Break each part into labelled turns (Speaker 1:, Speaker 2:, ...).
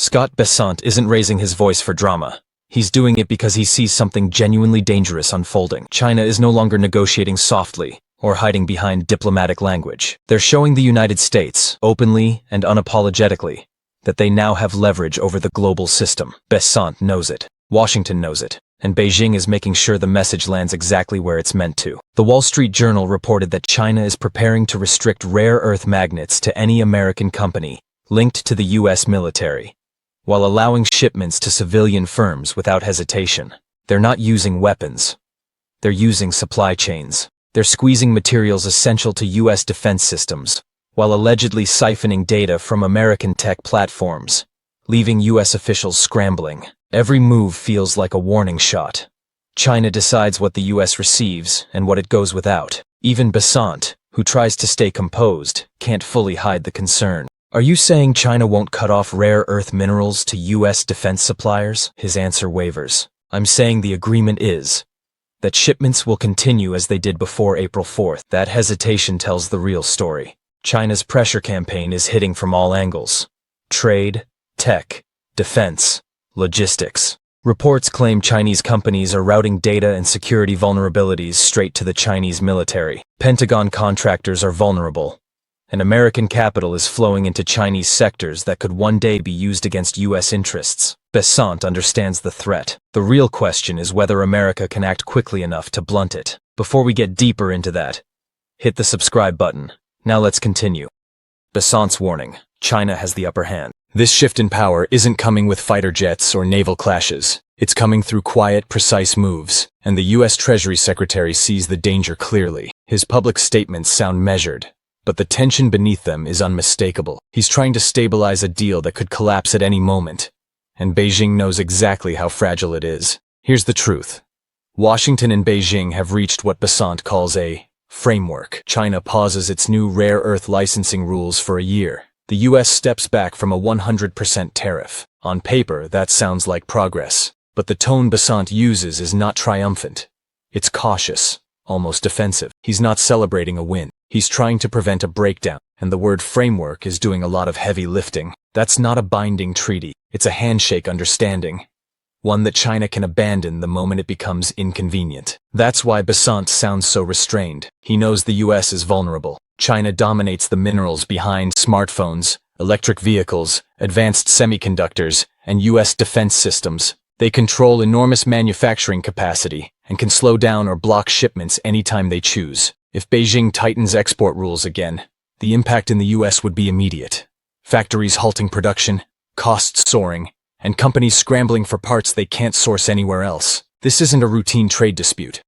Speaker 1: Scott Bessent isn't raising his voice for drama. He's doing it because he sees something genuinely dangerous unfolding. China is no longer negotiating softly or hiding behind diplomatic language. They're showing the United States, openly and unapologetically, that they now have leverage over the global system. Bessent knows it. Washington knows it. And Beijing is making sure the message lands exactly where it's meant to. The Wall Street Journal reported that China is preparing to restrict rare earth magnets to any American company linked to the U.S. military, while allowing shipments to civilian firms without hesitation. They're not using weapons. They're using supply chains. They're squeezing materials essential to U.S. defense systems, while allegedly siphoning data from American tech platforms, leaving U.S. officials scrambling. Every move feels like a warning shot. China decides what the U.S. receives and what it goes without. Even Bessent, who tries to stay composed, can't fully hide the concern. Are you saying China won't cut off rare earth minerals to U.S. defense suppliers? His answer wavers. I'm saying the agreement is that shipments will continue as they did before April 4th. That hesitation tells the real story. China's pressure campaign is hitting from all angles. Trade, tech, defense, logistics. Reports claim Chinese companies are routing data and security vulnerabilities straight to the Chinese military. Pentagon contractors are vulnerable, and American capital is flowing into Chinese sectors that could one day be used against U.S. interests. Bessent understands the threat. The real question is whether America can act quickly enough to blunt it. Before we get deeper into that, hit the subscribe button. Now let's continue. Bessent's warning: China has the upper hand. This shift in power isn't coming with fighter jets or naval clashes. It's coming through quiet, precise moves, and the U.S. Treasury Secretary sees the danger clearly. His public statements sound measured, but the tension beneath them is unmistakable. He's trying to stabilize a deal that could collapse at any moment, and Beijing knows exactly how fragile it is. Here's the truth. Washington and Beijing have reached what Bessent calls a framework. China pauses its new rare earth licensing rules for a year. The U.S. steps back from a 100% tariff. On paper, that sounds like progress, but the tone Bessent uses is not triumphant. It's cautious, almost defensive. He's not celebrating a win. He's trying to prevent a breakdown, and the word framework is doing a lot of heavy lifting. That's not a binding treaty. It's a handshake understanding, one that China can abandon the moment it becomes inconvenient. That's why Bessent sounds so restrained. He knows the U.S. is vulnerable. China dominates the minerals behind smartphones, electric vehicles, advanced semiconductors, and U.S. defense systems. They control enormous manufacturing capacity and can slow down or block shipments anytime they choose. If Beijing tightens export rules again, the impact in the U.S. would be immediate. Factories halting production, costs soaring, and companies scrambling for parts they can't source anywhere else. This isn't a routine trade dispute.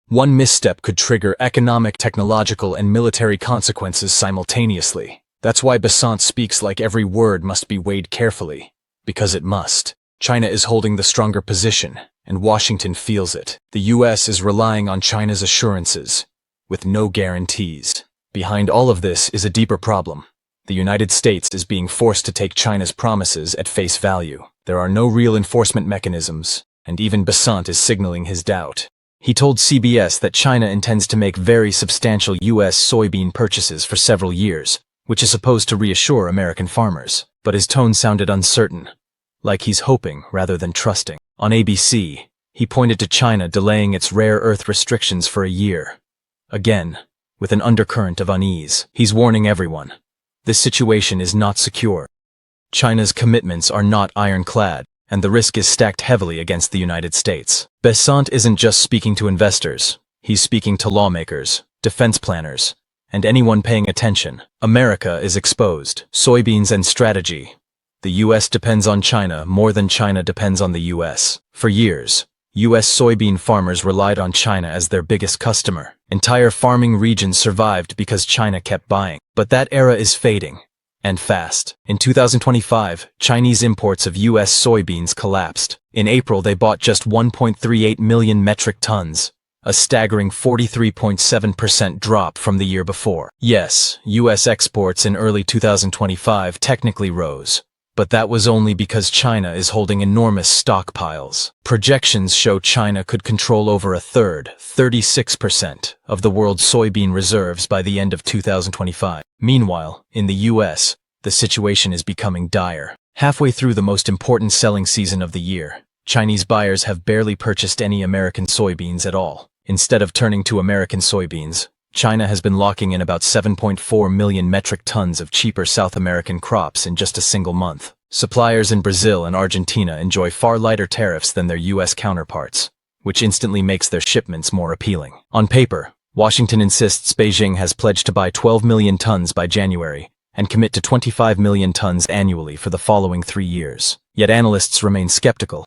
Speaker 1: One misstep could trigger economic, technological, and military consequences simultaneously. That's why Bessent speaks like every word must be weighed carefully, because it must. China is holding the stronger position, and Washington feels it. The U.S. is relying on China's assurances, with no guarantees. Behind all of this is a deeper problem. The United States is being forced to take China's promises at face value. There are no real enforcement mechanisms, and even Bessent is signaling his doubt. He told CBS that China intends to make very substantial U.S. soybean purchases for several years, which is supposed to reassure American farmers. But his tone sounded uncertain, like he's hoping rather than trusting. On ABC, he pointed to China delaying its rare earth restrictions for a year. Again, with an undercurrent of unease. He's warning everyone. This situation is not secure. China's commitments are not ironclad, and the risk is stacked heavily against the United States. Bessent isn't just speaking to investors. He's speaking to lawmakers, defense planners, and anyone paying attention. America is exposed. Soybeans and strategy. The U.S. depends on China more than China depends on the U.S. For years, U.S. soybean farmers relied on China as their biggest customer. Entire farming regions survived because China kept buying. But that era is fading, and fast. In 2025, Chinese imports of U.S. soybeans collapsed. In April, they bought just 1.38 million metric tons, a staggering 43.7% drop from the year before. Yes, U.S. exports in early 2025 technically rose, but that was only because China is holding enormous stockpiles. Projections show China could control over a third, 36%, of the world's soybean reserves by the end of 2025. Meanwhile, in the U.S., the situation is becoming dire. Halfway through the most important selling season of the year, Chinese buyers have barely purchased any American soybeans at all. Instead of turning to American soybeans, China has been locking in about 7.4 million metric tons of cheaper South American crops in just a single month. Suppliers in Brazil and Argentina enjoy far lighter tariffs than their U.S. counterparts, which instantly makes their shipments more appealing. On paper, Washington insists Beijing has pledged to buy 12 million tons by January and commit to 25 million tons annually for the following 3 years. Yet analysts remain skeptical.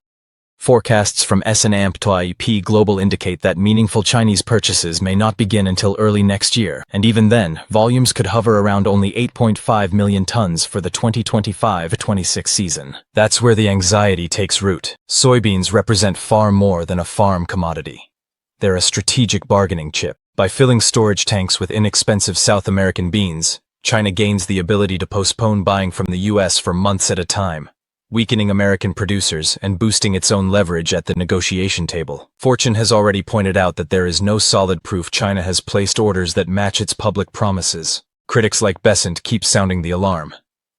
Speaker 1: Forecasts from S&P Global indicate that meaningful Chinese purchases may not begin until early next year, and even then, volumes could hover around only 8.5 million tons for the 2025-26 season. That's where the anxiety takes root. Soybeans represent far more than a farm commodity. They're a strategic bargaining chip. By filling storage tanks with inexpensive South American beans, China gains the ability to postpone buying from the U.S. for months at a time, weakening American producers and boosting its own leverage at the negotiation table. Fortune has already pointed out that there is no solid proof China has placed orders that match its public promises. Critics like Bessent keep sounding the alarm.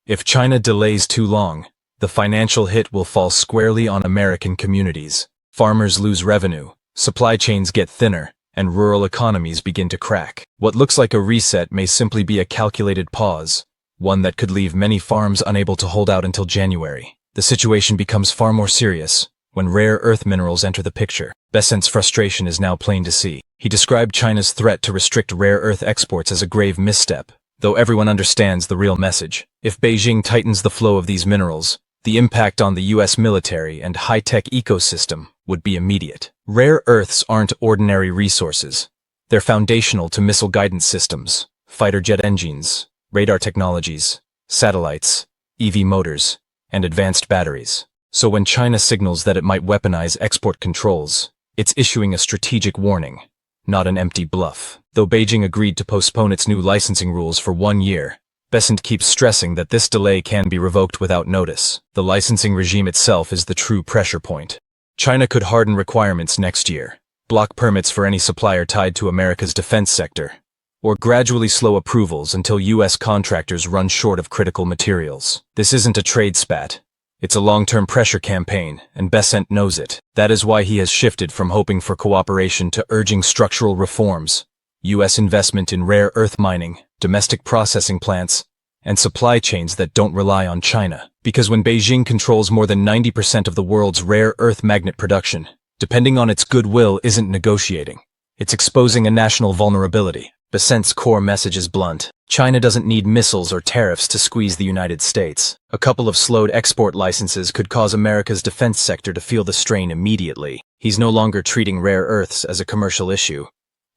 Speaker 1: If China delays too long, the financial hit will fall squarely on American communities. Farmers lose revenue, supply chains get thinner, and rural economies begin to crack. What looks like a reset may simply be a calculated pause, one that could leave many farms unable to hold out until January. The situation becomes far more serious when rare earth minerals enter the picture. Bessent's frustration is now plain to see. He described China's threat to restrict rare earth exports as a grave misstep, though everyone understands the real message. If Beijing tightens the flow of these minerals, the impact on the U.S. military and high-tech ecosystem would be immediate. Rare earths aren't ordinary resources. They're foundational to missile guidance systems, fighter jet engines, radar technologies, satellites, EV motors, and advanced batteries. So when China signals that it might weaponize export controls, it's issuing a strategic warning, not an empty bluff. Though Beijing agreed to postpone its new licensing rules for 1 year, Bessent keeps stressing that this delay can be revoked without notice. The licensing regime itself is the true pressure point. China could harden requirements next year, block permits for any supplier tied to America's defense sector, or gradually slow approvals until U.S. contractors run short of critical materials. This isn't a trade spat. It's a long-term pressure campaign, and Bessent knows it. That is why he has shifted from hoping for cooperation to urging structural reforms, U.S. investment in rare earth mining, domestic processing plants, and supply chains that don't rely on China. Because when Beijing controls more than 90% of the world's rare earth magnet production, depending on its goodwill isn't negotiating. It's exposing a national vulnerability. Bessent's core message is blunt. China doesn't need missiles or tariffs to squeeze the United States. A couple of slowed export licenses could cause America's defense sector to feel the strain immediately. He's no longer treating rare earths as a commercial issue.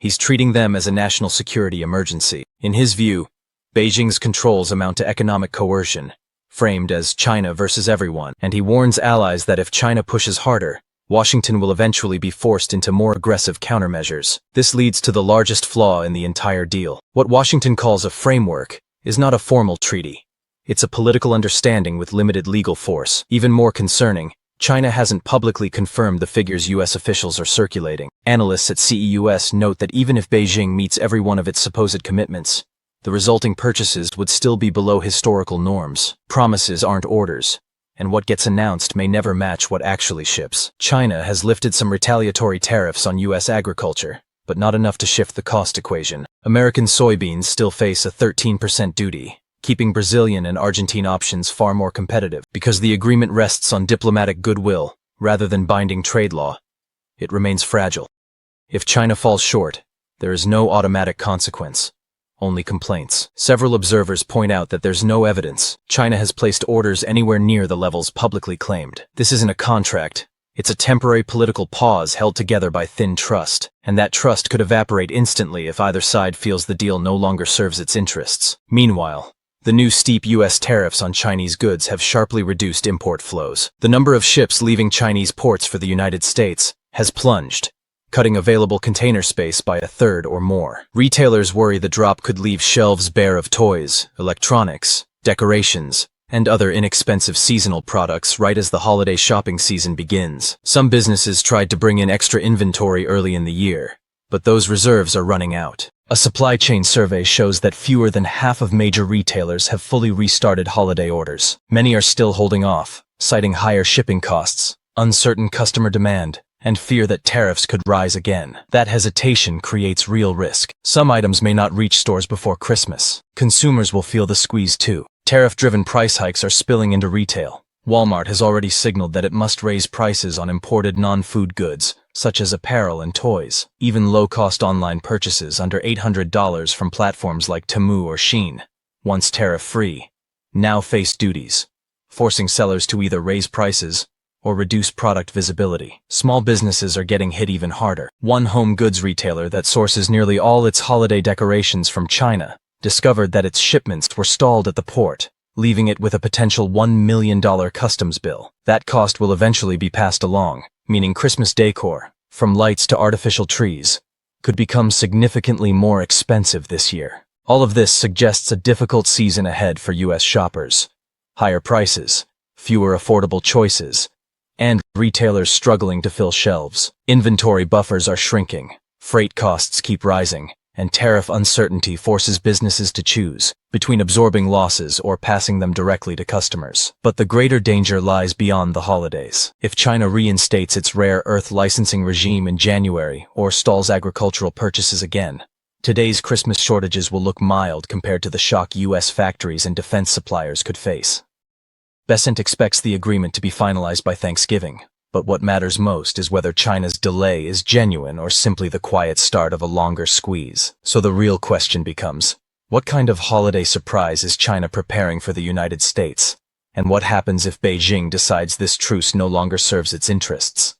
Speaker 1: He's treating them as a national security emergency. In his view, Beijing's controls amount to economic coercion, framed as China versus everyone, and he warns allies that if China pushes harder, Washington will eventually be forced into more aggressive countermeasures. This leads to the largest flaw in the entire deal. What Washington calls a framework is not a formal treaty. It's a political understanding with limited legal force. Even more concerning, China hasn't publicly confirmed the figures U.S. officials are circulating. Analysts at CEUS note that even if Beijing meets every one of its supposed commitments, the resulting purchases would still be below historical norms. Promises aren't orders, and what gets announced may never match what actually ships. China has lifted some retaliatory tariffs on U.S. agriculture, but not enough to shift the cost equation. American soybeans still face a 13% duty, keeping Brazilian and Argentine options far more competitive. Because the agreement rests on diplomatic goodwill rather than binding trade law, it remains fragile. If China falls short, there is no automatic consequence, only complaints. Several observers point out that there's no evidence China has placed orders anywhere near the levels publicly claimed. This isn't a contract. It's a temporary political pause held together by thin trust, and that trust could evaporate instantly if either side feels the deal no longer serves its interests. Meanwhile, the new steep U.S. tariffs on Chinese goods have sharply reduced import flows. The number of ships leaving Chinese ports for the United States has plunged, cutting available container space by a third or more. Retailers worry the drop could leave shelves bare of toys, electronics, decorations, and other inexpensive seasonal products right as the holiday shopping season begins. Some businesses tried to bring in extra inventory early in the year, but those reserves are running out. A supply chain survey shows that fewer than half of major retailers have fully restarted holiday orders. Many are still holding off, citing higher shipping costs, uncertain customer demand, and fear that tariffs could rise again. That hesitation creates real risk. Some items may not reach stores before Christmas. Consumers will feel the squeeze too. Tariff-driven price hikes are spilling into retail. Walmart has already signaled that it must raise prices on imported non-food goods, such as apparel and toys. Even low-cost online purchases under $800 from platforms like Temu or Shein, once tariff-free, now face duties, forcing sellers to either raise prices or reduce product visibility. Small businesses are getting hit even harder. One home goods retailer that sources nearly all its holiday decorations from China discovered that its shipments were stalled at the port, leaving it with a potential $1 million customs bill. That cost will eventually be passed along, meaning Christmas decor, from lights to artificial trees, could become significantly more expensive this year. All of this suggests a difficult season ahead for U.S. shoppers. Higher prices, fewer affordable choices, and retailers struggling to fill shelves. Inventory buffers are shrinking, freight costs keep rising, and tariff uncertainty forces businesses to choose between absorbing losses or passing them directly to customers. But the greater danger lies beyond the holidays. If China reinstates its rare earth licensing regime in January or stalls agricultural purchases again, today's Christmas shortages will look mild compared to the shock U.S. factories and defense suppliers could face. Bessent expects the agreement to be finalized by Thanksgiving, but what matters most is whether China's delay is genuine or simply the quiet start of a longer squeeze. So the real question becomes, what kind of holiday surprise is China preparing for the United States? And what happens if Beijing decides this truce no longer serves its interests?